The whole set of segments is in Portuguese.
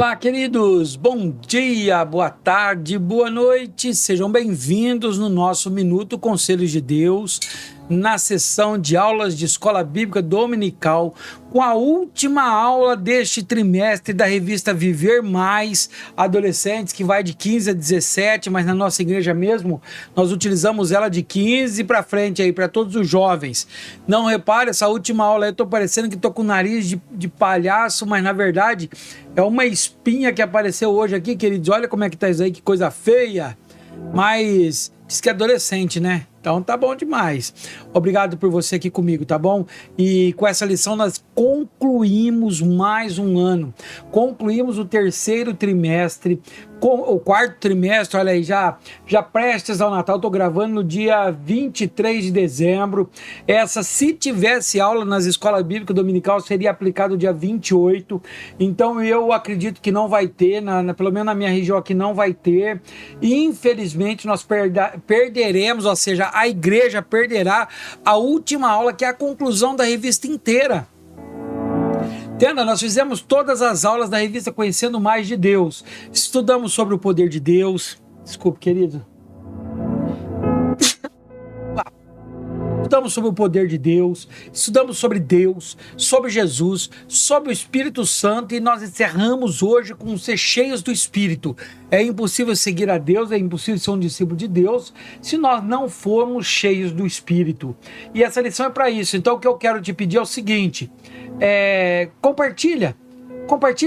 Olá, queridos, bom dia, boa tarde, boa noite, sejam bem-vindos no nosso Minuto Conselhos de Deus, na sessão de aulas de Escola Bíblica Dominical, com a última aula deste trimestre da revista Viver Mais Adolescentes, que vai de 15 a 17, mas na nossa igreja mesmo, nós utilizamos ela de 15 para frente aí, para todos os jovens. Não repare, essa última aula eu tô parecendo que tô com o nariz de palhaço, mas na verdade é uma espinha que apareceu hoje aqui, queridos. Olha como é que tá isso aí, que coisa feia. Mas diz que é adolescente, né? Então tá bom demais. Obrigado por você aqui comigo, tá bom? E com essa lição nós concluímos mais um ano. Concluímos o terceiro trimestre, o quarto trimestre, olha aí, já prestes ao Natal. Tô gravando no dia 23 de dezembro. Se tivesse aula nas escolas bíblicas dominical, seria aplicado dia 28. Então eu acredito que não vai ter, pelo menos na minha região aqui não vai ter. E infelizmente nós perderemos, ou seja, a igreja perderá a última aula, que é a conclusão da revista inteira. Entenda, nós fizemos todas as aulas da revista Conhecendo Mais de Deus. Estudamos sobre o poder de Deus. Desculpe, querido. Estudamos sobre o poder de Deus, estudamos sobre Deus, sobre Jesus, sobre o Espírito Santo, e nós encerramos hoje com ser cheios do Espírito. É impossível seguir a Deus, é impossível ser um discípulo de Deus se nós não formos cheios do Espírito. E essa lição é para isso. Então o que eu quero te pedir é o seguinte, compartilha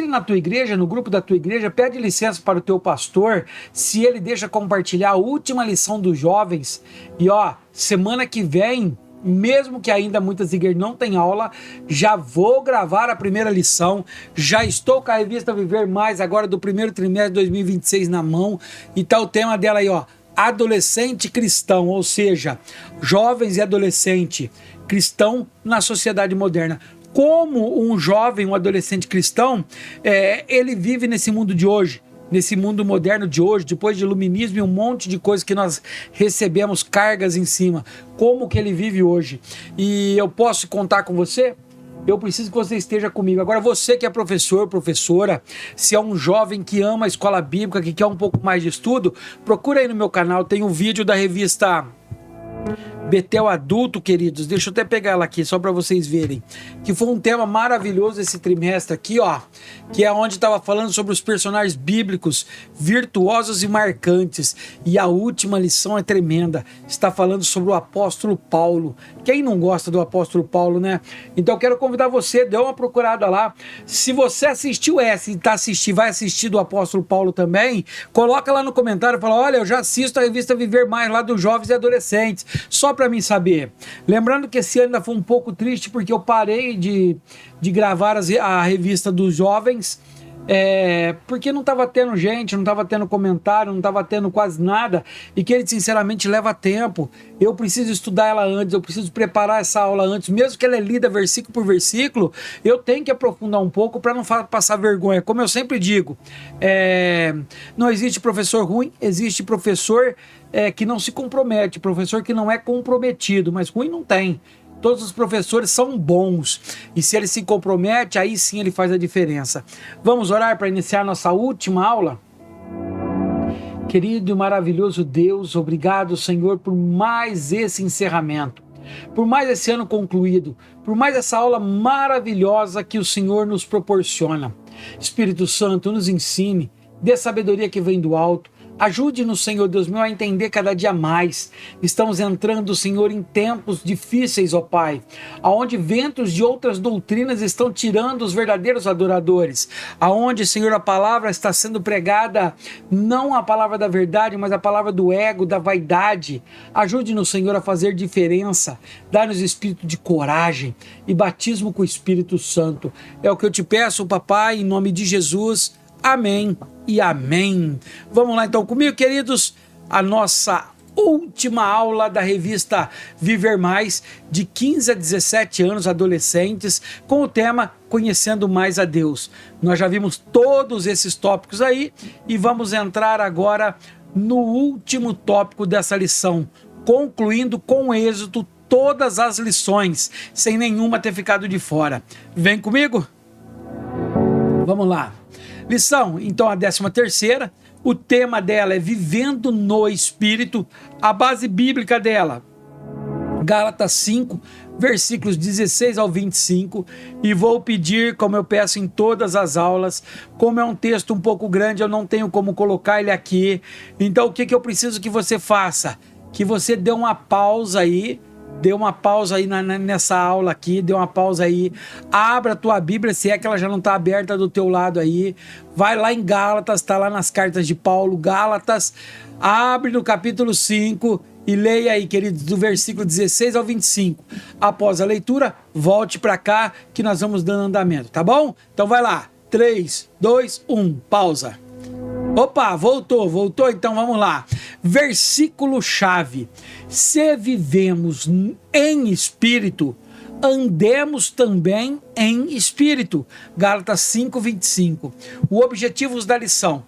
na tua igreja, no grupo da tua igreja, pede licença para o teu pastor, se ele deixa compartilhar a última lição dos jovens. E semana que vem, mesmo que ainda muitas igrejas não tenham aula, já vou gravar a primeira lição, já estou com a revista Viver Mais, agora do primeiro trimestre de 2026 na mão, e tá o tema dela aí, adolescente cristão, ou seja, jovens e adolescente cristão na sociedade moderna. Como um jovem, um adolescente cristão, ele vive nesse mundo de hoje, nesse mundo moderno de hoje, depois de iluminismo e um monte de coisas que nós recebemos cargas em cima. Como que ele vive hoje? E eu posso contar com você? Eu preciso que você esteja comigo. Agora, você que é professor, professora, se é um jovem que ama a escola bíblica, que quer um pouco mais de estudo, procura aí no meu canal, tem um vídeo da revista Betel Adulto, queridos, deixa eu até pegar ela aqui só para vocês verem, que foi um tema maravilhoso esse trimestre aqui, que é onde estava falando sobre os personagens bíblicos virtuosos e marcantes, e a última lição é tremenda, está falando sobre o apóstolo Paulo. Quem não gosta do apóstolo Paulo, né? Então eu quero convidar você, dê uma procurada lá. Se você assistiu essa e vai assistir do apóstolo Paulo também, coloca lá no comentário, fala, olha, eu já assisto a revista Viver Mais lá dos jovens e adolescentes, só para mim saber. Lembrando que esse ano ainda foi um pouco triste, porque eu parei de gravar a revista dos jovens, porque não estava tendo gente, não estava tendo comentário, não estava tendo quase nada, e que ele sinceramente leva tempo. Eu preciso estudar ela antes, eu preciso preparar essa aula antes, mesmo que ela é lida versículo por versículo, eu tenho que aprofundar um pouco para não passar vergonha. Como eu sempre digo, não existe professor ruim, existe professor que não se compromete, professor que não é comprometido, mas ruim não tem. Todos os professores são bons, e se ele se compromete, aí sim ele faz a diferença. Vamos orar para iniciar nossa última aula? Querido e maravilhoso Deus, obrigado, Senhor, por mais esse encerramento, por mais esse ano concluído, por mais essa aula maravilhosa que o Senhor nos proporciona. Espírito Santo, nos ensine, dê sabedoria que vem do alto. Ajude-nos, Senhor Deus meu, a entender cada dia mais. Estamos entrando, Senhor, em tempos difíceis, ó Pai, aonde ventos de outras doutrinas estão tirando os verdadeiros adoradores, aonde, Senhor, a palavra está sendo pregada, não a palavra da verdade, mas a palavra do ego, da vaidade. Ajude-nos, Senhor, a fazer diferença. Dá-nos espírito de coragem e batismo com o Espírito Santo. É o que eu te peço, papai, em nome de Jesus. Amém e amém. Vamos lá então comigo, queridos, a nossa última aula da revista Viver Mais, de 15 a 17 anos, adolescentes, com o tema Conhecendo Mais a Deus. Nós já vimos todos esses tópicos aí e vamos entrar agora no último tópico dessa lição, concluindo com êxito todas as lições, sem nenhuma ter ficado de fora. Vem comigo? Vamos lá. Lição, então, a 13ª, o tema dela é Vivendo no Espírito, a base bíblica dela, Gálatas 5, versículos 16 ao 25, e vou pedir, como eu peço em todas as aulas, como é um texto um pouco grande, eu não tenho como colocar ele aqui, então o que eu preciso que você faça? Que você dê uma pausa aí, nessa aula aqui, dê uma pausa aí, abra a tua Bíblia, se é que ela já não está aberta do teu lado aí, vai lá em Gálatas, está lá nas cartas de Paulo, Gálatas, abre no capítulo 5 e leia aí, queridos, do versículo 16 ao 25. Após a leitura, volte para cá que nós vamos dando andamento, tá bom? Então vai lá, 3, 2, 1, pausa. Opa, voltou, então vamos lá. Versículo chave: se vivemos em espírito, andemos também em espírito. Gálatas 5, 25. O objetivo da lição: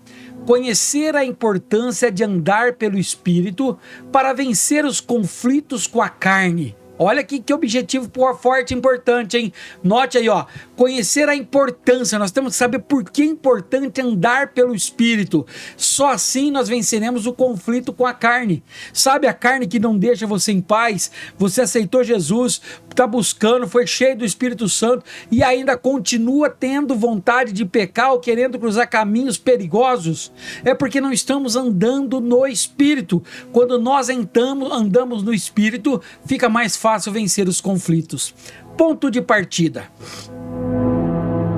conhecer a importância de andar pelo espírito para vencer os conflitos com a carne. Olha aqui que objetivo forte e importante, hein? Note aí, ó. Conhecer a importância. Nós temos que saber por que é importante andar pelo Espírito. Só assim nós venceremos o conflito com a carne. Sabe a carne que não deixa você em paz? Você aceitou Jesus, está buscando, foi cheio do Espírito Santo e ainda continua tendo vontade de pecar ou querendo cruzar caminhos perigosos. É porque não estamos andando no Espírito. Quando nós andamos no Espírito, fica mais fácil vencer os conflitos. Ponto de partida.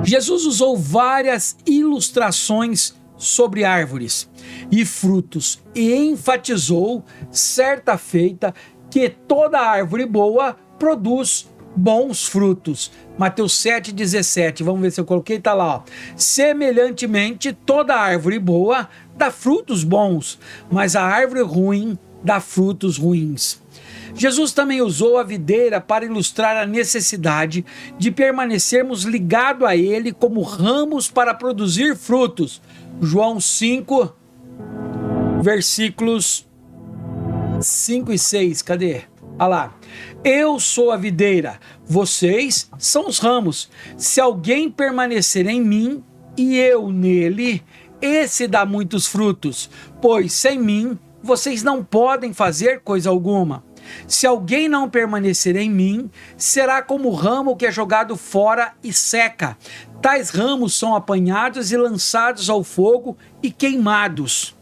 Jesus usou várias ilustrações sobre árvores e frutos e enfatizou, certa feita, que toda árvore boa produz bons frutos. Mateus 7,17, vamos ver se eu coloquei, tá lá, ó. Semelhantemente, toda árvore boa dá frutos bons, mas a árvore ruim dá frutos ruins. Jesus também usou a videira para ilustrar a necessidade de permanecermos ligados a ele como ramos para produzir frutos. João 5, versículos 5 e 6, cadê? Olha lá. Eu sou a videira, vocês são os ramos. Se alguém permanecer em mim e eu nele, esse dá muitos frutos, pois sem mim vocês não podem fazer coisa alguma. Se alguém não permanecer em mim, será como o ramo que é jogado fora e seca. Tais ramos são apanhados e lançados ao fogo e queimados.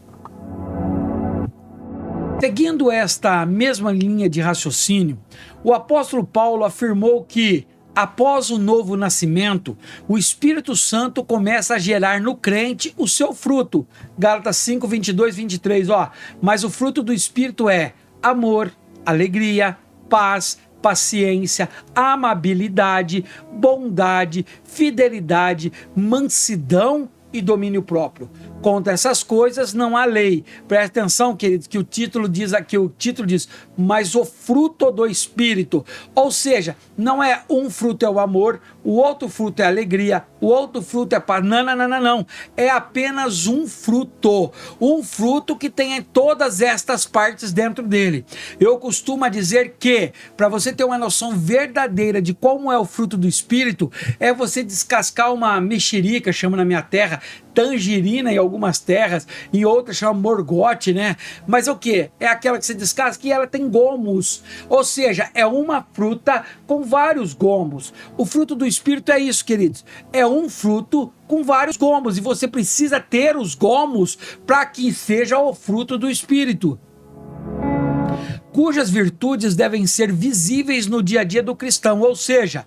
Seguindo esta mesma linha de raciocínio, o apóstolo Paulo afirmou que, após o novo nascimento, o Espírito Santo começa a gerar no crente o seu fruto. Gálatas 5, 22, 23, ó. Mas o fruto do Espírito é amor, alegria, paz, paciência, amabilidade, bondade, fidelidade, mansidão e domínio próprio. Contra essas coisas não há lei. Presta atenção, queridos, que o título diz aqui, mas o fruto do Espírito. Ou seja, não é um fruto é o amor, o outro fruto é a alegria, o outro fruto é paz. Não. É apenas um fruto. Um fruto que tem todas estas partes dentro dele. Eu costumo dizer que, para você ter uma noção verdadeira de como é o fruto do Espírito, é você descascar uma mexerica, chama na minha terra, tangerina em algumas terras, em outras chama morgote, né? Mas o que? É aquela que você descasca e ela tem gomos. Ou seja, é uma fruta com vários gomos. O fruto do Espírito é isso, queridos. É um fruto com vários gomos e você precisa ter os gomos para que seja o fruto do Espírito, cujas virtudes devem ser visíveis no dia a dia do cristão. Ou seja,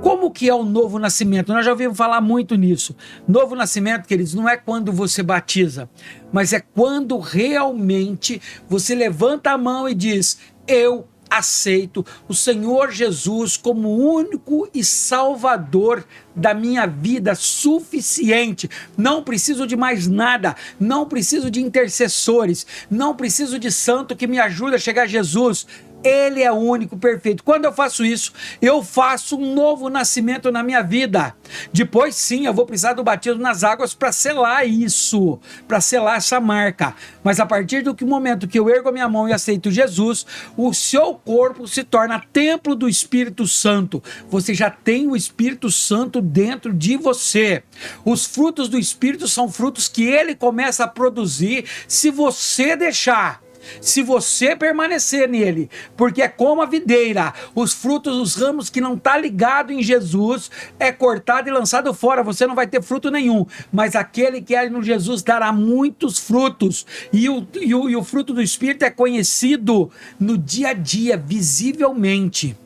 como que é o novo nascimento? Nós já ouvimos falar muito nisso. Novo nascimento, queridos, não é quando você batiza, mas é quando realmente você levanta a mão e diz: eu aceito o Senhor Jesus como único e salvador da minha vida, suficiente. Não preciso de mais nada, não preciso de intercessores, não preciso de santo que me ajude a chegar a Jesus. Ele é o único perfeito. Quando eu faço isso, eu faço um novo nascimento na minha vida. Depois sim, eu vou precisar do batismo nas águas para selar isso, para selar essa marca. Mas a partir do momento que eu ergo a minha mão e aceito Jesus, o seu corpo se torna templo do Espírito Santo. Você já tem o Espírito Santo dentro de você. Os frutos do Espírito são frutos que ele começa a produzir se você deixar. Se você permanecer nele, porque é como a videira, os frutos dos ramos que não está ligado em Jesus é cortado e lançado fora, você não vai ter fruto nenhum, mas aquele que é no Jesus dará muitos frutos, e o fruto do Espírito é conhecido no dia a dia, visivelmente.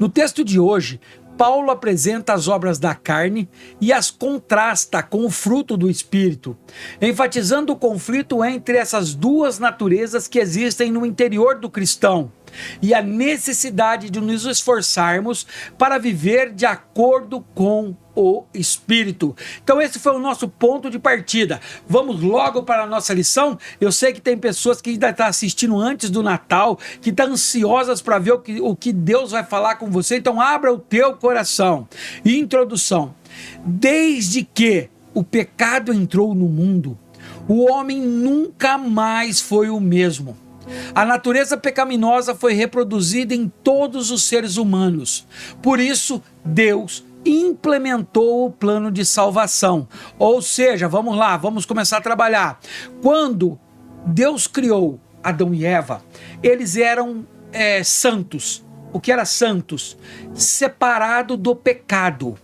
No texto de hoje, Paulo apresenta as obras da carne e as contrasta com o fruto do Espírito, enfatizando o conflito entre essas duas naturezas que existem no interior do cristão e a necessidade de nos esforçarmos para viver de acordo com o Espírito. Então esse foi o nosso ponto de partida. Vamos logo para a nossa lição. Eu sei que tem pessoas que ainda estão assistindo antes do Natal, que estão ansiosas para ver o que Deus vai falar com você. Então abra o teu coração. Introdução. Desde que o pecado entrou no mundo, o homem nunca mais foi o mesmo. A natureza pecaminosa foi reproduzida em todos os seres humanos. Por isso, Deus implementou o plano de salvação. Ou seja, vamos lá, vamos começar a trabalhar. Quando Deus criou Adão e Eva, eles eram santos. O que era santos? Separado do pecado.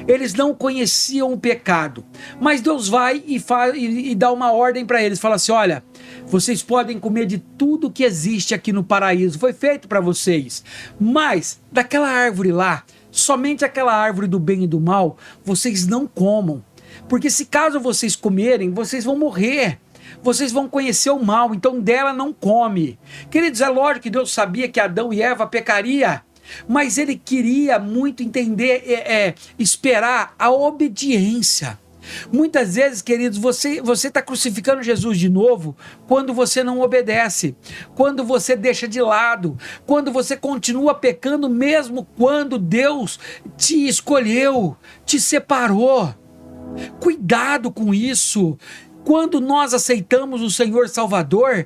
Eles não conheciam o pecado, mas Deus vai e dá uma ordem para eles, fala assim: olha, vocês podem comer de tudo que existe aqui no paraíso, foi feito para vocês, mas daquela árvore lá, somente aquela árvore do bem e do mal, vocês não comam, porque se caso vocês comerem, vocês vão morrer. Vocês vão conhecer o mal, então dela não come. Queridos, é lógico que Deus sabia que Adão e Eva pecariam, mas ele queria muito entender, esperar a obediência. Muitas vezes, queridos, você está crucificando Jesus de novo quando você não obedece, quando você deixa de lado, quando você continua pecando mesmo quando Deus te escolheu, te separou. Cuidado com isso. Quando nós aceitamos o Senhor Salvador,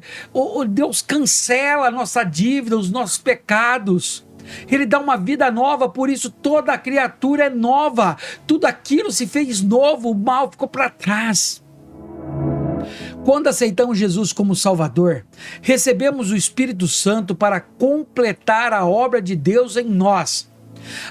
Deus cancela a nossa dívida, os nossos pecados. Ele dá uma vida nova, por isso toda a criatura é nova. Tudo aquilo se fez novo, o mal ficou para trás. Quando aceitamos Jesus como Salvador, recebemos o Espírito Santo para completar a obra de Deus em nós,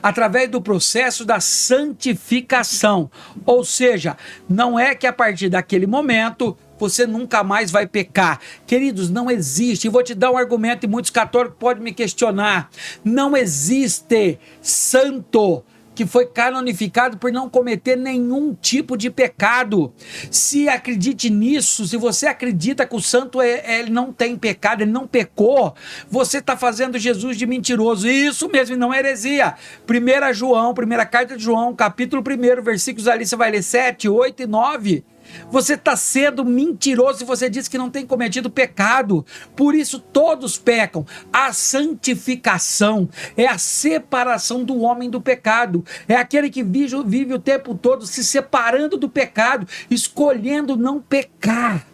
através do processo da santificação. Ou seja, não é que a partir daquele momento você nunca mais vai pecar. Queridos, não existe. E vou te dar um argumento e muitos católicos podem me questionar. Não existe santo que foi canonificado por não cometer nenhum tipo de pecado. Se acredite nisso, se você acredita que o santo ele não tem pecado, ele não pecou, você está fazendo Jesus de mentiroso. Isso mesmo, não é heresia. 1 João, primeira carta de João, capítulo 1, versículos ali, você vai ler 7, 8 e 9. Você está sendo mentiroso se você diz que não tem cometido pecado. Por isso todos pecam. A santificação é a separação do homem do pecado. É aquele que vive o tempo todo se separando do pecado, escolhendo não pecar.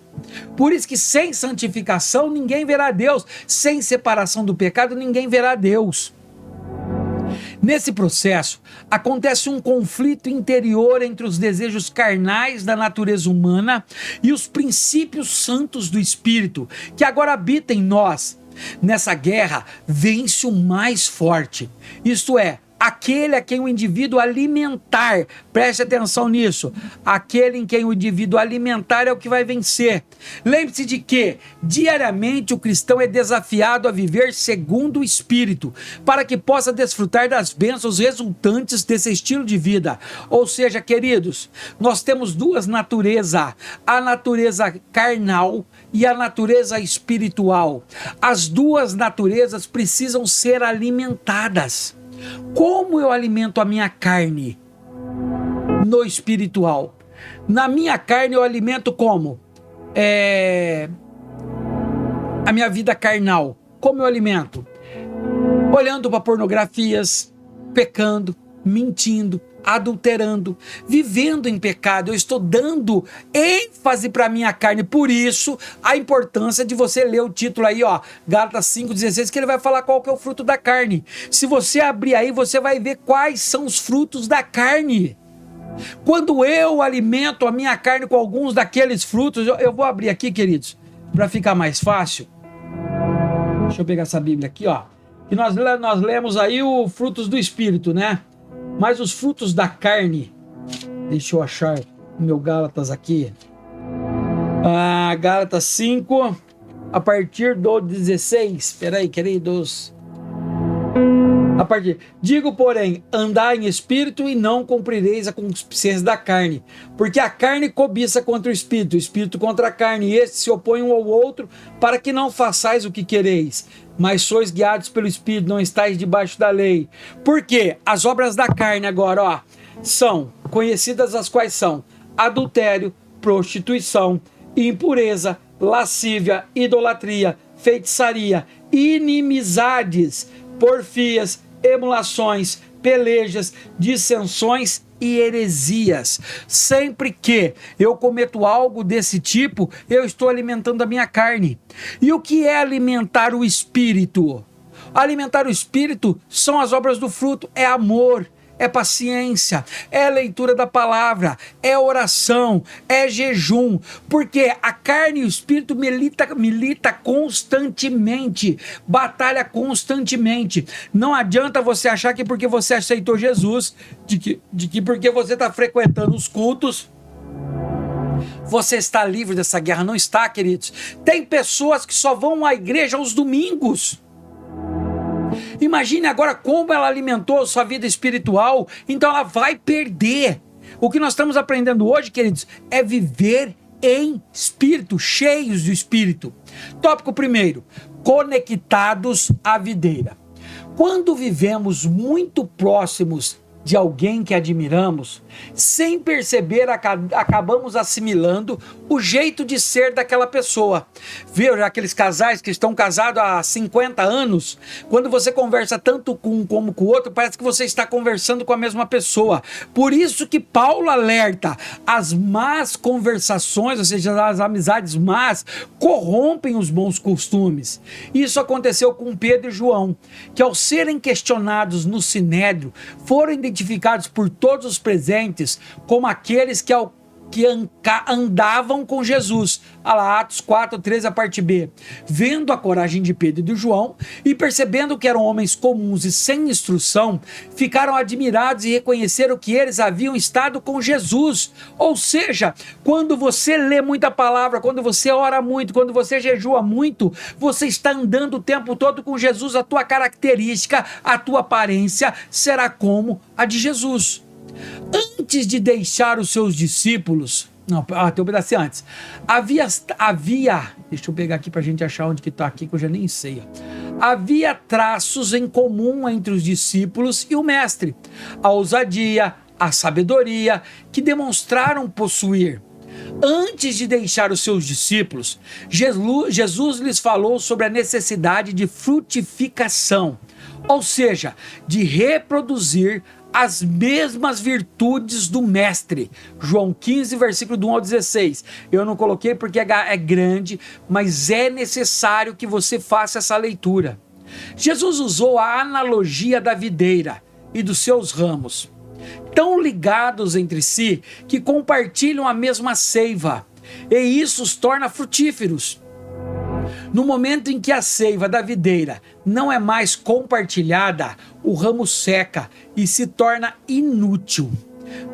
Por isso que sem santificação ninguém verá Deus. Sem separação do pecado ninguém verá Deus. Nesse processo, acontece um conflito interior entre os desejos carnais da natureza humana e os princípios santos do Espírito, que agora habitam em nós. Nessa guerra, vence o mais forte, isto é, aquele a quem o indivíduo alimentar, preste atenção nisso, aquele em quem o indivíduo alimentar é o que vai vencer. Lembre-se de que, diariamente, o cristão é desafiado a viver segundo o Espírito, para que possa desfrutar das bênçãos resultantes desse estilo de vida. Ou seja, queridos, nós temos duas naturezas, a natureza carnal e a natureza espiritual. As duas naturezas precisam ser alimentadas. Como eu alimento a minha carne? No espiritual. Na minha carne eu alimento como? A minha vida carnal. Como eu alimento? Olhando para pornografias, pecando, mentindo, adulterando, vivendo em pecado. Eu estou dando ênfase para minha carne. Por isso, a importância de você ler o título aí, ó, Gálatas 5,16, que ele vai falar qual que é o fruto da carne. Se você abrir aí, você vai ver quais são os frutos da carne. Quando eu alimento a minha carne com alguns daqueles frutos, eu vou abrir aqui, queridos, para ficar mais fácil. Deixa eu pegar essa Bíblia aqui, ó. Que nós lemos aí os frutos do Espírito, né? Mas os frutos da carne, deixa eu achar o meu Gálatas aqui. Gálatas 5, a partir do 16. Espera aí, queridos. Digo, porém, andai em espírito e não cumprireis a concupiscência da carne, porque a carne cobiça contra o espírito contra a carne, e estes se opõem um ao outro, para que não façais o que quereis. Mas sois guiados pelo espírito, não estáis debaixo da lei. Porque as obras da carne agora, ó, são conhecidas, as quais são adultério, prostituição, impureza, lascívia, idolatria, feitiçaria, inimizades, porfias, emulações, pelejas, dissensões e heresias. Sempre que eu cometo algo desse tipo, eu estou alimentando a minha carne. E o que é alimentar o espírito? Alimentar o espírito são as obras do fruto, é amor, é paciência, é leitura da palavra, é oração, é jejum, porque a carne e o espírito milita constantemente, batalha constantemente. Não adianta você achar que porque você aceitou Jesus, de que porque você está frequentando os cultos, você está livre dessa guerra. Não está, queridos. Tem pessoas que só vão à igreja aos domingos. Imagine agora como ela alimentou sua vida espiritual, então ela vai perder. O que nós estamos aprendendo hoje, queridos, é viver em espírito, cheios do espírito. Tópico primeiro, conectados à videira. Quando vivemos muito próximos de alguém que admiramos, sem perceber, acabamos assimilando o jeito de ser daquela pessoa. Viu aqueles casais que estão casados há 50 anos? Quando você conversa tanto com um como com o outro, parece que você está conversando com a mesma pessoa. Por isso que Paulo alerta, as más conversações, ou seja, as amizades más, corrompem os bons costumes. Isso aconteceu com Pedro e João, que ao serem questionados no Sinédrio, foram identificados por todos os presentes como aqueles que andavam com Jesus. Atos 4:13, a parte B. Vendo a coragem de Pedro e de João e percebendo que eram homens comuns e sem instrução, ficaram admirados e reconheceram que eles haviam estado com Jesus. Ou seja, quando você lê muita palavra, quando você ora muito, quando você jejua muito, você está andando o tempo todo com Jesus. A tua característica, a tua aparência será como a de Jesus. Antes de deixar os seus discípulos, tem um pedacinho antes, havia, deixa eu pegar aqui pra gente achar onde que tá aqui, que eu já nem sei, havia traços em comum entre os discípulos e o mestre, a ousadia, a sabedoria, que demonstraram possuir. Antes de deixar os seus discípulos, Jesus lhes falou sobre a necessidade de frutificação, ou seja, de reproduzir as mesmas virtudes do mestre. João 15, versículo do 1 ao 16. Eu não coloquei porque é grande, mas é necessário que você faça essa leitura. Jesus usou a analogia da videira e dos seus ramos, tão ligados entre si que compartilham a mesma seiva, e isso os torna frutíferos. No momento em que a seiva da videira não é mais compartilhada, o ramo seca e se torna inútil.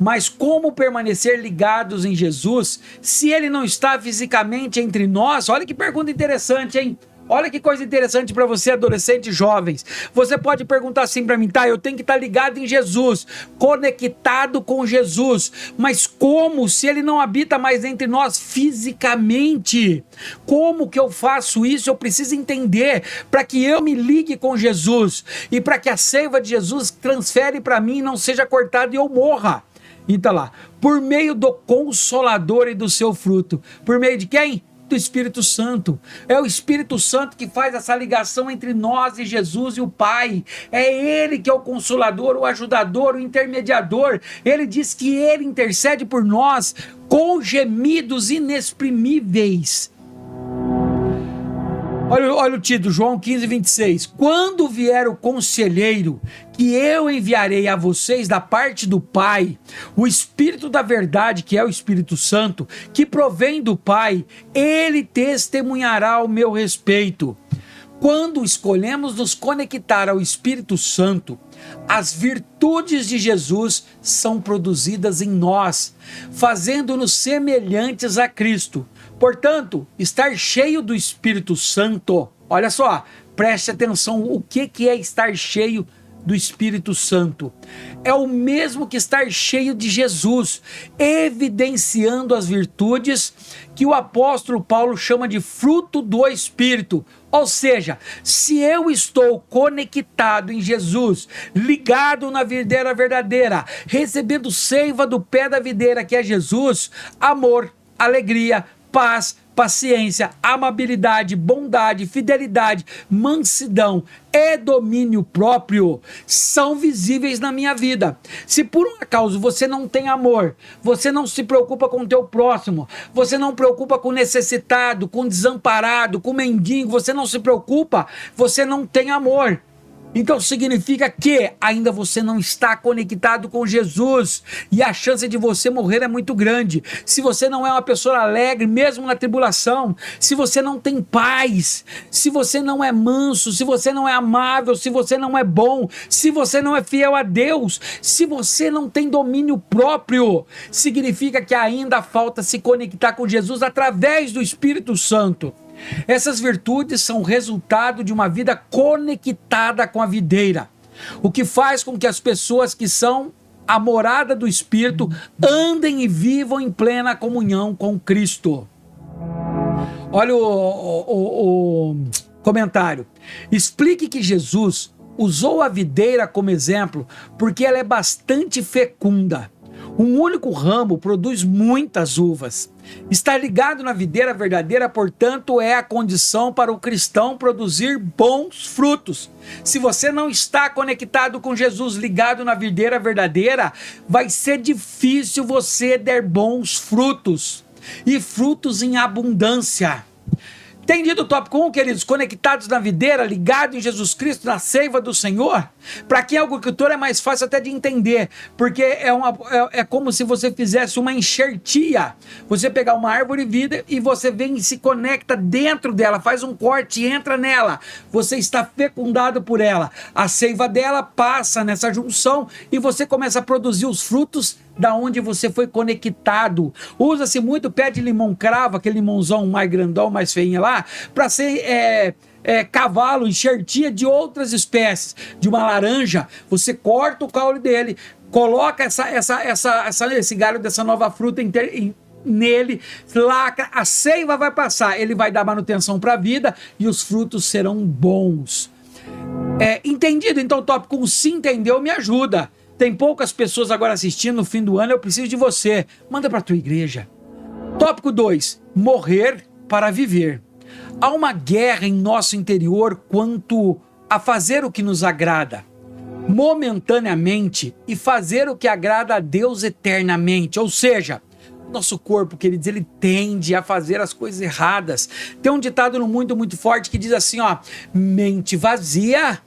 Mas como permanecer ligados em Jesus se ele não está fisicamente entre nós? Olha que pergunta interessante, hein? Olha que coisa interessante para você, adolescentes e jovens. Você pode perguntar assim para mim, tá? Eu tenho que estar ligado em Jesus, conectado com Jesus. Mas como se ele não habita mais entre nós fisicamente? Como que eu faço isso? Eu preciso entender para que eu me ligue com Jesus e para que a seiva de Jesus transfere para mim e não seja cortada e eu morra. Então lá, por meio do Consolador e do seu fruto. Por meio de quem? do Espírito Santo. É o Espírito Santo que faz essa ligação entre nós e Jesus e o Pai. É Ele que é o Consolador, o ajudador, o intermediador. Ele diz que Ele intercede por nós com gemidos inexprimíveis. Olha o título, João 15:26. Quando vier o conselheiro, que eu enviarei a vocês da parte do Pai, o Espírito da verdade, que é o Espírito Santo, que provém do Pai, ele testemunhará ao meu respeito. Quando escolhemos nos conectar ao Espírito Santo, as virtudes de Jesus são produzidas em nós, fazendo-nos semelhantes a Cristo. Portanto, estar cheio do Espírito Santo, olha só, preste atenção, o que é estar cheio do Espírito Santo? É o mesmo que estar cheio de Jesus, evidenciando as virtudes que o apóstolo Paulo chama de fruto do Espírito. Ou seja, se eu estou conectado em Jesus, ligado na videira verdadeira, recebendo seiva do pé da videira que é Jesus, amor, alegria, paz, paciência, amabilidade, bondade, fidelidade, mansidão e domínio próprio são visíveis na minha vida. Se por um acaso você não tem amor, você não se preocupa com o teu próximo, você não preocupa com o necessitado, com o desamparado, com o mendigo, você não se preocupa, você não tem amor. Então significa que ainda você não está conectado com Jesus e a chance de você morrer é muito grande. Se você não é uma pessoa alegre, mesmo na tribulação, se você não tem paz, se você não é manso, se você não é amável, se você não é bom, se você não é fiel a Deus, se você não tem domínio próprio, significa que ainda falta se conectar com Jesus através do Espírito Santo. Essas virtudes são resultado de uma vida conectada com a videira, o que faz com que as pessoas que são a morada do Espírito andem e vivam em plena comunhão com Cristo. Olha o comentário. Explique que Jesus usou a videira como exemplo porque ela é bastante fecunda. Um único ramo produz muitas uvas. Estar ligado na videira verdadeira, portanto, é a condição para o cristão produzir bons frutos. Se você não está conectado com Jesus, ligado na videira verdadeira, vai ser difícil você dar bons frutos, e frutos em abundância. Entendido o tópico 1, queridos? Conectados na videira, ligados em Jesus Cristo, na seiva do Senhor. Para quem é agricultor é mais fácil até de entender, porque é como se você fizesse uma enxertia. Você pegar uma árvore vida e você vem e se conecta dentro dela, faz um corte e entra nela. Você está fecundado por ela. A seiva dela passa nessa junção e você começa a produzir os frutos da onde você foi conectado. Usa-se muito pé de limão cravo, aquele limãozão mais grandão, mais feinho lá, para ser cavalo, enxertia de outras espécies. De uma laranja, você corta o caule dele, coloca esse galho dessa nova fruta nele, lacra, a seiva vai passar, ele vai dar manutenção para a vida e os frutos serão bons. Entendido? Então o tópico 1, se entendeu, me ajuda. Tem poucas pessoas agora assistindo no fim do ano, eu preciso de você. Manda para a tua igreja. Tópico 2, morrer para viver. Há uma guerra em nosso interior quanto a fazer o que nos agrada momentaneamente e fazer o que agrada a Deus eternamente. Ou seja, nosso corpo, queridos, ele tende a fazer as coisas erradas. Tem um ditado no mundo muito forte que diz assim, ó, mente vazia,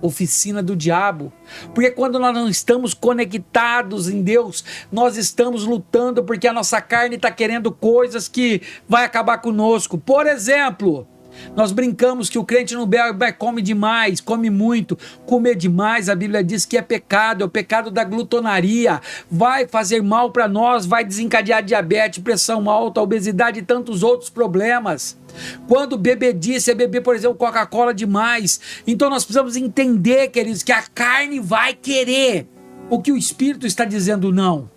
oficina do diabo. Porque quando nós não estamos conectados em Deus, nós estamos lutando porque a nossa carne está querendo coisas que vai acabar conosco. Por exemplo, nós brincamos que o crente não bebe, come demais, come muito. Comer demais, a Bíblia diz que é pecado, é o pecado da glutonaria. Vai fazer mal para nós, vai desencadear diabetes, pressão alta, obesidade e tantos outros problemas. Quando bebedice é beber, por exemplo, Coca-Cola demais. Então nós precisamos entender, queridos, que a carne vai querer o que o Espírito está dizendo não.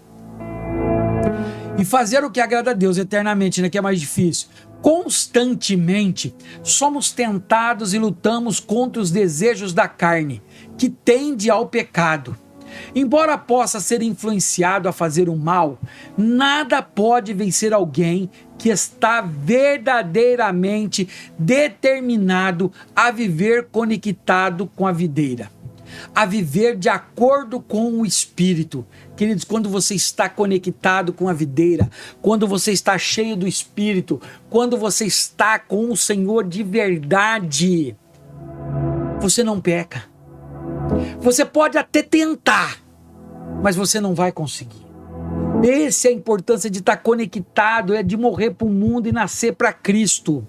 E fazer o que agrada a Deus eternamente, né, que é mais difícil. Constantemente somos tentados e lutamos contra os desejos da carne, que tende ao pecado. Embora possa ser influenciado a fazer o mal, nada pode vencer alguém que está verdadeiramente determinado a viver conectado com a videira, a viver de acordo com o Espírito. Queridos, quando você está conectado com a videira, quando você está cheio do Espírito, quando você está com o Senhor de verdade, você não peca. Você pode até tentar, mas você não vai conseguir. Essa é a importância de estar conectado, é de morrer para o mundo e nascer para Cristo.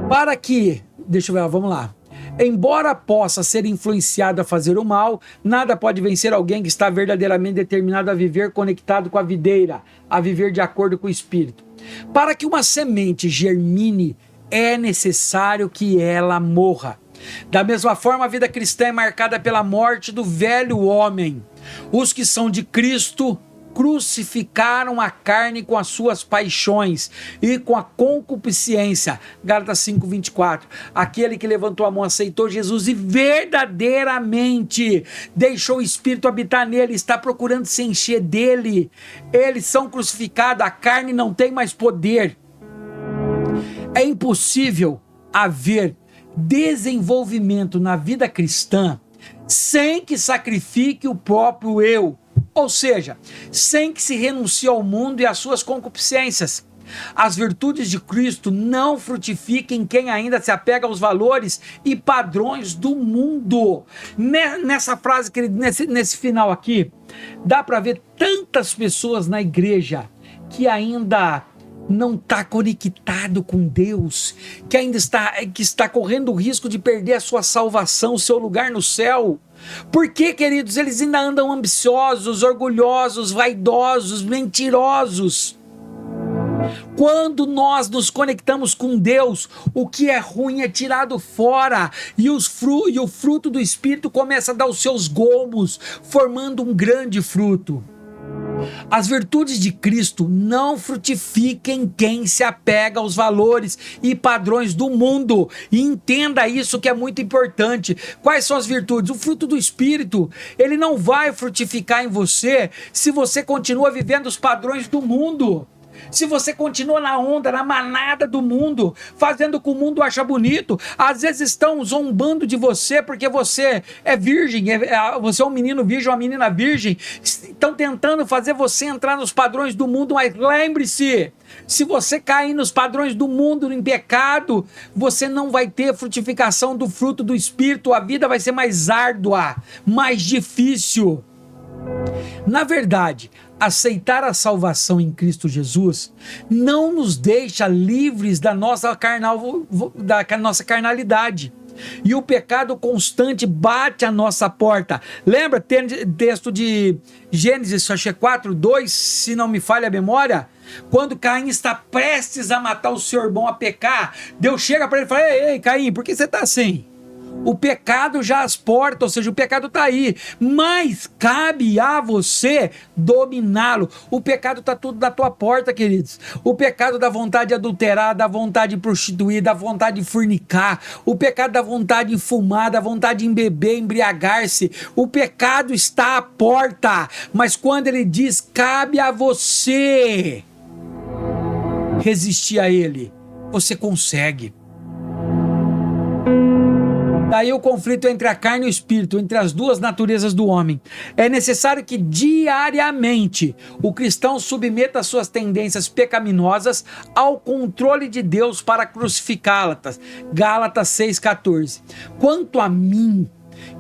Para que, deixa eu ver, vamos lá. Embora possa ser influenciado a fazer o mal, nada pode vencer alguém que está verdadeiramente determinado a viver conectado com a videira, a viver de acordo com o Espírito. Para que uma semente germine, é necessário que ela morra. Da mesma forma, a vida cristã é marcada pela morte do velho homem. Os que são de Cristo crucificaram a carne com as suas paixões e com a concupiscência. Gálatas 5:24. Aquele que levantou a mão aceitou Jesus e verdadeiramente deixou o Espírito habitar nele, está procurando se encher dele. Eles são crucificados, a carne não tem mais poder. É impossível haver desenvolvimento na vida cristã sem que sacrifique o próprio eu, ou seja, sem que se renuncie ao mundo e às suas concupiscências. As virtudes de Cristo não frutificam em quem ainda se apega aos valores e padrões do mundo. Nessa frase, nesse final aqui, dá para ver tantas pessoas na igreja que ainda não está conectado com Deus, que ainda está correndo o risco de perder a sua salvação, o seu lugar no céu. Por quê, queridos? Eles ainda andam ambiciosos, orgulhosos, vaidosos, mentirosos. Quando nós nos conectamos com Deus, o que é ruim é tirado fora e o fruto do Espírito começa a dar os seus gomos, formando um grande fruto. As virtudes de Cristo não frutificam em quem se apega aos valores e padrões do mundo. E entenda isso, que é muito importante. Quais são as virtudes? O fruto do Espírito, ele não vai frutificar em você se você continua vivendo os padrões do mundo. Se você continua na onda, na manada do mundo, fazendo o que o mundo acha bonito. Às vezes estão zombando de você porque você é virgem, você é um menino virgem, uma menina virgem. Estão tentando fazer você entrar nos padrões do mundo, mas lembre-se, se você cair nos padrões do mundo, em pecado, você não vai ter frutificação do fruto do Espírito. A vida vai ser mais árdua, mais difícil. Na verdade, aceitar a salvação em Cristo Jesus não nos deixa livres da nossa carnalidade. E o pecado constante bate à nossa porta. Lembra texto de Gênesis 4:2, se não me falha a memória? Quando Caim está prestes a matar o seu irmão, a pecar, Deus chega para ele e fala: ei, Caim, por que você está assim? O pecado já às portas, ou seja, o pecado está aí, mas cabe a você dominá-lo. O pecado está tudo na tua porta, queridos. O pecado da vontade de adulterar, da vontade de prostituir, da vontade de fornicar, o pecado da vontade de fumar, da vontade de beber, embriagar-se. O pecado está à porta, mas quando ele diz, cabe a você resistir a ele, você consegue. Daí o conflito entre a carne e o espírito, entre as duas naturezas do homem. É necessário que diariamente o cristão submeta suas tendências pecaminosas ao controle de Deus para crucificá-las. Gálatas 6,14. Quanto a mim,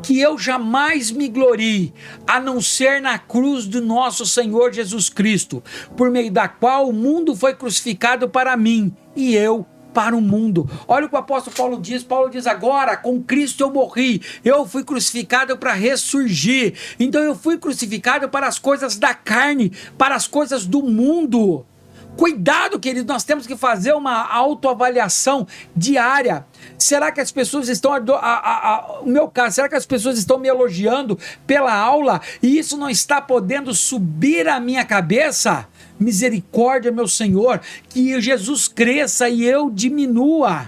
que eu jamais me glorie, a não ser na cruz do nosso Senhor Jesus Cristo, por meio da qual o mundo foi crucificado para mim e eu para o mundo. Olha o que o apóstolo Paulo diz agora, com Cristo eu morri, eu fui crucificado para ressurgir, então eu fui crucificado para as coisas da carne, para as coisas do mundo. Cuidado, querido, nós temos que fazer uma autoavaliação diária. Será que as pessoas estão, no meu caso, será que as pessoas estão me elogiando pela aula e isso não está podendo subir à minha cabeça? Misericórdia, meu Senhor, que Jesus cresça e eu diminua.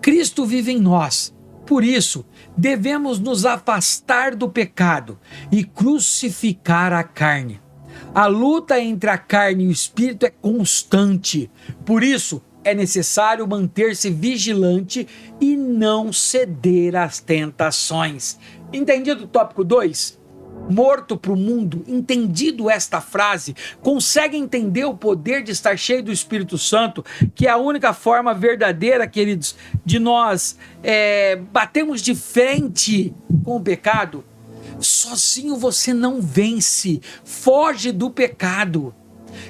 Cristo vive em nós. Por isso, devemos nos afastar do pecado e crucificar a carne. A luta entre a carne e o espírito é constante. Por isso, é necessário manter-se vigilante e não ceder às tentações. Entendido o tópico 2? Morto para o mundo, entendido esta frase, consegue entender o poder de estar cheio do Espírito Santo, que é a única forma verdadeira, queridos, de nós batermos de frente com o pecado? Sozinho você não vence, foge do pecado.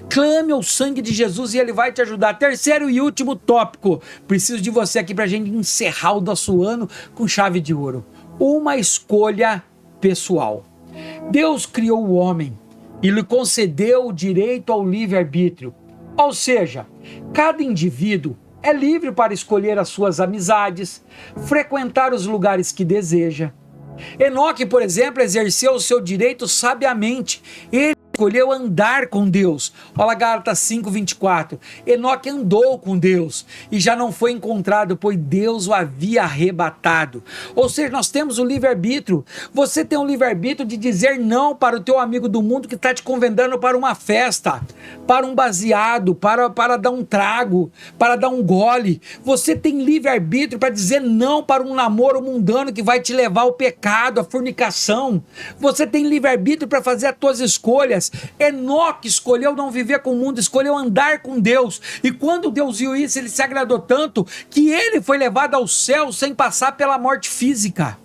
Clame ao sangue de Jesus e ele vai te ajudar. Terceiro e último tópico, preciso de você aqui para a gente encerrar o nosso ano com chave de ouro. Uma escolha pessoal. Deus criou o homem e lhe concedeu o direito ao livre-arbítrio. Ou seja, cada indivíduo é livre para escolher as suas amizades, frequentar os lugares que deseja. Enoque, por exemplo, exerceu o seu direito sabiamente. Ele escolheu andar com Deus. Olha Gálatas 5:24. Enoque andou com Deus e já não foi encontrado, pois Deus o havia arrebatado. Ou seja, nós temos o livre-arbítrio. Você tem o livre-arbítrio de dizer não para o teu amigo do mundo que está te convidando para uma festa, para um baseado, para dar um trago, para dar um gole. Você tem livre-arbítrio para dizer não para um namoro mundano que vai te levar ao pecado, à fornicação. Você tem livre-arbítrio para fazer as tuas escolhas. Enoque escolheu não viver com o mundo, escolheu andar com Deus, e quando Deus viu isso, ele se agradou tanto que ele foi levado ao céu sem passar pela morte física.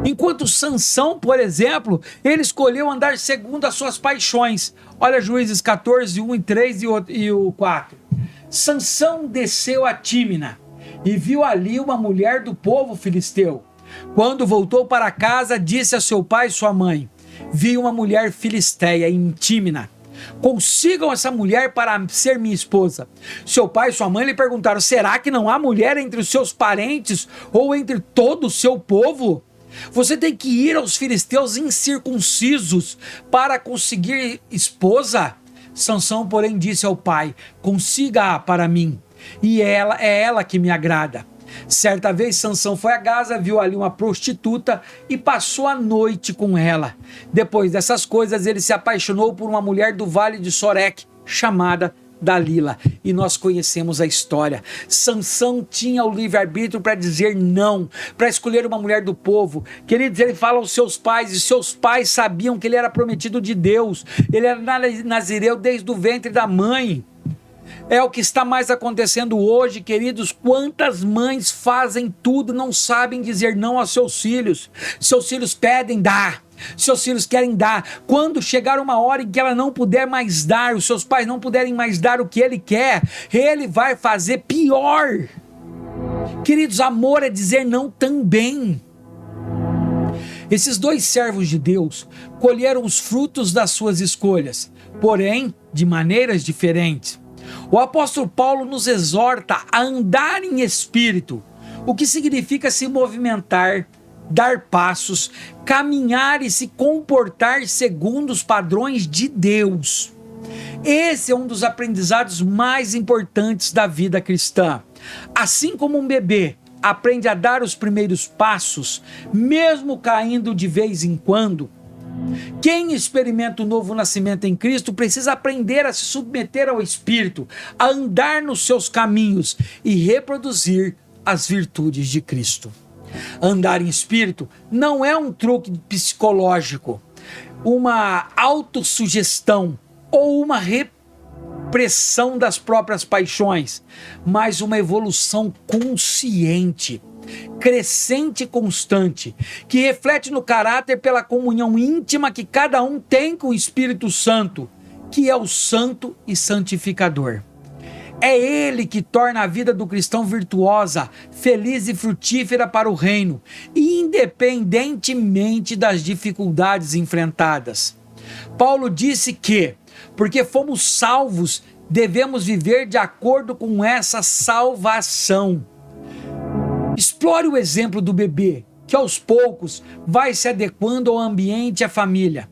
Enquanto Sansão, por exemplo, ele escolheu andar segundo as suas paixões. Olha Juízes 14, 1 e 3 e o 4. Sansão desceu a Tímina e viu ali uma mulher do povo filisteu. Quando voltou para casa, disse a seu pai e sua mãe: vi uma mulher filisteia em Tímina. Consigam essa mulher para ser minha esposa. Seu pai e sua mãe lhe perguntaram: será que não há mulher entre os seus parentes ou entre todo o seu povo? Você tem que ir aos filisteus incircuncisos para conseguir esposa? Sansão, porém, disse ao pai: consiga-a para mim, e é ela que me agrada. Certa vez Sansão foi a Gaza, viu ali uma prostituta e passou a noite com ela. Depois dessas coisas, ele se apaixonou por uma mulher do vale de Soreque, chamada Dalila. E nós conhecemos a história. Sansão tinha o livre-arbítrio para dizer não, para escolher uma mulher do povo. Queridos, ele fala aos seus pais, e seus pais sabiam que ele era prometido de Deus. Ele era nazireu desde o ventre da mãe. É o que está mais acontecendo hoje, queridos. Quantas mães fazem tudo, não sabem dizer não aos seus filhos. Seus filhos pedem, dá. Seus filhos querem dar. Quando chegar uma hora em que ela não puder mais dar, os seus pais não puderem mais dar o que ele quer, ele vai fazer pior. Queridos, amor é dizer não também. Esses dois servos de Deus colheram os frutos das suas escolhas, porém de maneiras diferentes. O apóstolo Paulo nos exorta a andar em espírito, o que significa se movimentar, dar passos, caminhar e se comportar segundo os padrões de Deus. Esse é um dos aprendizados mais importantes da vida cristã. Assim como um bebê aprende a dar os primeiros passos, mesmo caindo de vez em quando, quem experimenta o novo nascimento em Cristo precisa aprender a se submeter ao Espírito, a andar nos seus caminhos e reproduzir as virtudes de Cristo. Andar em Espírito não é um truque psicológico, uma autossugestão ou uma repressão das próprias paixões, mas uma evolução consciente, crescente e constante, que reflete no caráter pela comunhão íntima que cada um tem com o Espírito Santo, que é o santo e santificador. É ele que torna a vida do cristão virtuosa, feliz e frutífera para o reino, independentemente das dificuldades enfrentadas. Paulo disse que, porque fomos salvos, devemos viver de acordo com essa salvação. Explore o exemplo do bebê, que aos poucos vai se adequando ao ambiente e à família.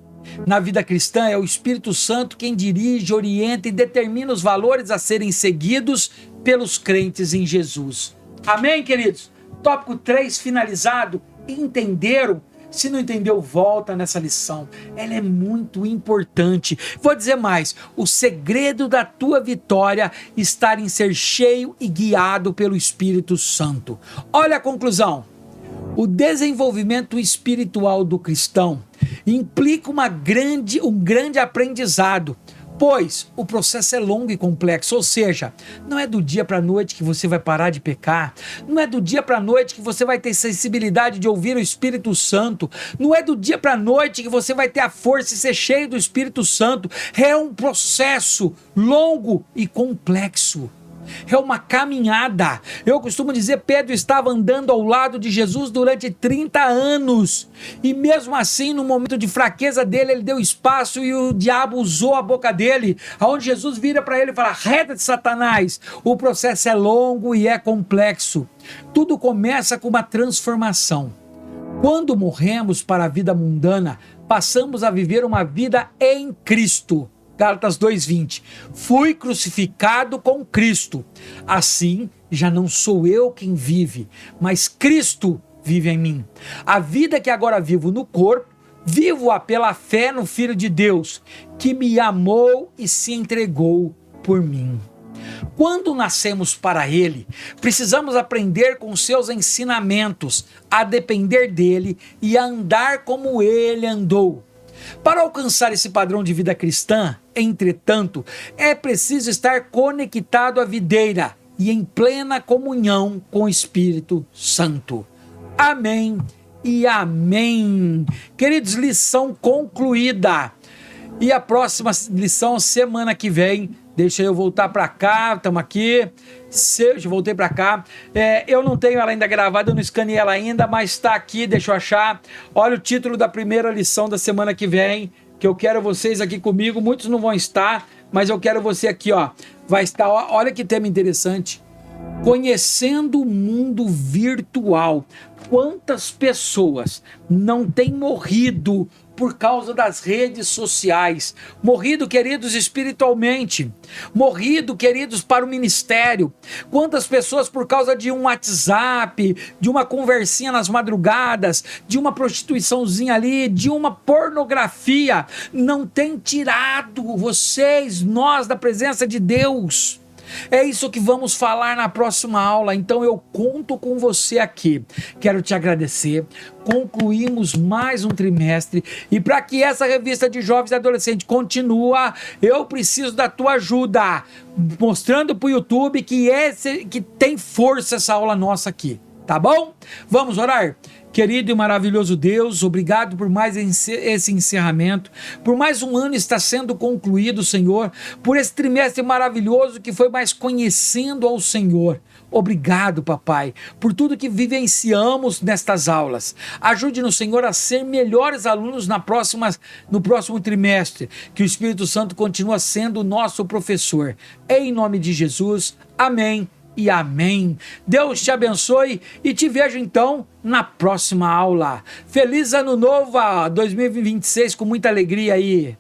Na vida cristã é o Espírito Santo quem dirige, orienta e determina os valores a serem seguidos pelos crentes em Jesus. Amém, queridos? Tópico 3 finalizado. Entenderam? Se não entendeu, volta nessa lição. Ela é muito importante. Vou dizer mais. O segredo da tua vitória está em ser cheio e guiado pelo Espírito Santo. Olha a conclusão. O desenvolvimento espiritual do cristão implica um grande aprendizado, pois o processo é longo e complexo, ou seja, não é do dia para a noite que você vai parar de pecar, não é do dia para a noite que você vai ter sensibilidade de ouvir o Espírito Santo, não é do dia para a noite que você vai ter a força e ser cheio do Espírito Santo. É um processo longo e complexo. É uma caminhada. Eu costumo dizer, Pedro estava andando ao lado de Jesus durante 30 anos. E mesmo assim, no momento de fraqueza dele, ele deu espaço e o diabo usou a boca dele. Onde Jesus vira para ele e fala: reta-te, Satanás. O processo é longo e é complexo. Tudo começa com uma transformação. Quando morremos para a vida mundana, passamos a viver uma vida em Cristo. Gálatas 2:20. Fui crucificado com Cristo. Assim, já não sou eu quem vive, mas Cristo vive em mim. A vida que agora vivo no corpo, vivo-a pela fé no Filho de Deus, que me amou e se entregou por mim. Quando nascemos para Ele, precisamos aprender com seus ensinamentos, a depender dele e a andar como Ele andou. Para alcançar esse padrão de vida cristã, entretanto, é preciso estar conectado à videira e em plena comunhão com o Espírito Santo. Amém e amém. Queridos, lição concluída. E a próxima lição, semana que vem. Deixa eu voltar para cá, estamos aqui. Eu voltei para cá. Eu não tenho ela ainda gravada, eu não escaneei ela ainda, mas está aqui, deixa eu achar. Olha o título da primeira lição da semana que vem, que eu quero vocês aqui comigo. Muitos não vão estar, mas eu quero você aqui, ó. Vai estar, olha que tema interessante. Conhecendo o mundo virtual. Quantas pessoas não têm morrido por causa das redes sociais, morrido, queridos, espiritualmente, morrido, queridos, para o ministério. Quantas pessoas por causa de um WhatsApp, de uma conversinha nas madrugadas, de uma prostituiçãozinha ali, de uma pornografia, não tem tirado nós da presença de Deus. É isso que vamos falar na próxima aula, então eu conto com você aqui. Quero te agradecer. Concluímos mais um trimestre e para que essa revista de jovens e adolescentes continue, eu preciso da tua ajuda, mostrando para o YouTube que tem força essa aula nossa aqui, tá bom? Vamos orar? Querido e maravilhoso Deus, obrigado por mais esse encerramento, por mais um ano está sendo concluído, Senhor, por esse trimestre maravilhoso que foi mais conhecendo ao Senhor. Obrigado, papai, por tudo que vivenciamos nestas aulas. Ajude-nos, Senhor, a ser melhores alunos no próximo trimestre, que o Espírito Santo continue sendo o nosso professor. Em nome de Jesus, amém e amém. Deus te abençoe e te vejo então na próxima aula. Feliz ano novo 2026 com muita alegria aí.